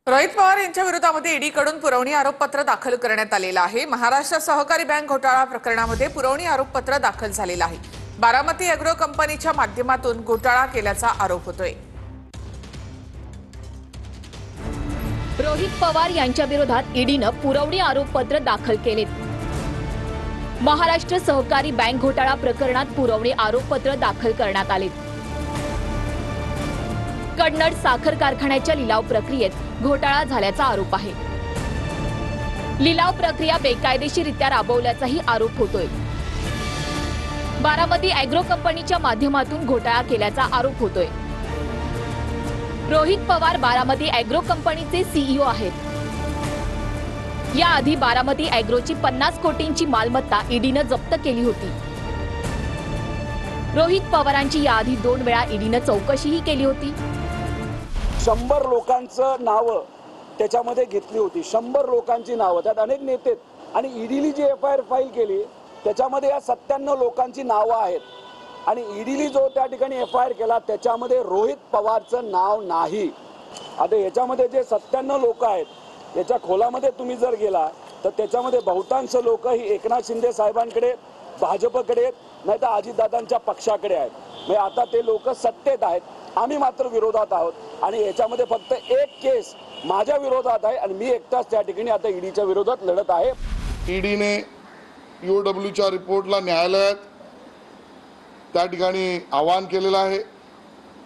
रोहित पवार यांच्या विरोधामध्ये ईडीकडून पुरवणी आरोपपत्र दाखल करण्यात आलेलं आहे। महाराष्ट्र सहकारी बँक घोटाळा प्रकरणामध्ये पुरवणी आरोपपत्र दाखल झालेलं आहे। बारामती अॅग्रो कंपनीच्या माध्यमातून घोटाळा केल्याचा आरोप होतोय। रोहित पवार यांच्या विरोधात ईडीनं पुरवणी आरोपपत्र दाखल केलेत। महाराष्ट्र सहकारी बँक घोटाळा प्रकरणात पुरवणी आरोपपत्र दाखल करण्यात आले। कन्नड साखर कारखान्याच्या लिलाव प्रक्रियेत घोटाळा झाल्याचा आरोप आहे। लिलाव प्रक्रिया बेकायदेशीररित्या राबवल्याचाही आरोप होतोय। बारामती अॅग्रो कंपनीच्या माध्यमातून घोटाळा केल्याचा आरोप होतोय। रोहित पवार बारामती अॅग्रो कंपनीचे सीईओ आहेत। याआधी बारामती अॅग्रोची 50 कोटींची मालमत्ता ईडीनं जप्त केली होती। रोहित पवारांची याआधी 2 वेळा ईडीनं चौकशीही केली होती। 100 लोकांचं नाव त्याच्यामध्ये घेतली होती। 100 लोकांची नाव, त्यात अनेक नेते आणि ईडीली जी एफआयआर फाईल केली त्याच्यामध्ये या 97 लोकांची नावं आहेत आणि ईडीली जो त्या ठिकाणी एफआयआर केला त्याच्यामध्ये रोहित पवारचं नाव नाही। आता याच्यामध्ये जे 97 लोक आहेत याच्या खोलामध्ये तुम्ही जर गेला तर त्याच्यामध्ये बहुतांश लोक ही एकनाथ शिंदे साहेबांकडे, भाजपकडे नाही तर अजितदादांच्या पक्षाकडे आहेत। म्हणजे आता ते लोक सत्तेत आहेत, आम्ही मात्र विरोधात आहोत आणि याच्यामध्ये फक्त एक केस माझ्या विरोधात आहे आणि मी एकटाच त्या ठिकाणी आता ईडीच्या विरोधात लढत आहे। ईडीने ईओडब्ल्यूच्या रिपोर्टला न्यायालयात त्या ठिकाणी आवाहन केलेलं आहे।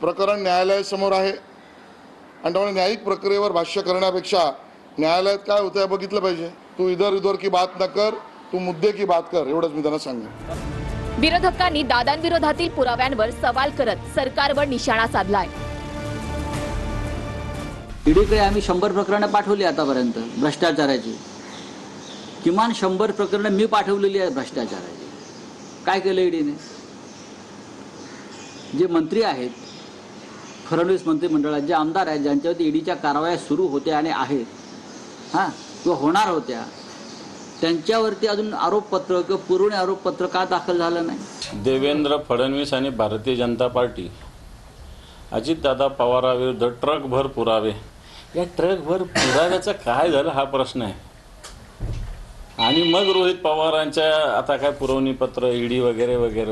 प्रकरण न्यायालयासमोर आहे आणि त्यामुळे न्यायिक प्रक्रियेवर भाष्य करण्यापेक्षा न्यायालयात काय होतं बघितलं पाहिजे। तू इधर उधर की बात न कर, तू मुद्दे की बात कर, एवढंच मी त्यांना सांगेन। विरोधकांनी दादांविरोधातील पुराव्यांवर सवाल करत सरकारवर निशाणा साधलाय। ईडीकडे आम्ही 100 प्रकरणं पाठवली आतापर्यंत भ्रष्टाचाराची। किमान 100 प्रकरणं मी पाठवलेली आहेत भ्रष्टाचाराची। काय केलं ईडीने? जे मंत्री आहेत, फडणवीस मंत्रिमंडळात जे आमदार आहेत ज्यांच्यावरती ईडीच्या कारवाया सुरू होत्या आणि आहेत किंवा होणार होत्या, त्यांच्यावरती अजून आरोपपत्र किंवा पुरवणी आरोपपत्र का दाखल झालं नाही? देवेंद्र फडणवीस आणि भारतीय जनता पार्टी अजितदादा पवारांविरुद्ध ट्रकभर पुरावे, या ट्रकभर पुराव्याचा काय झालं हा प्रश्न आहे। आणि मग रोहित पवारांच्या आता काय पुरवणी पत्र ईडी वगैरे वगैरे वगैरे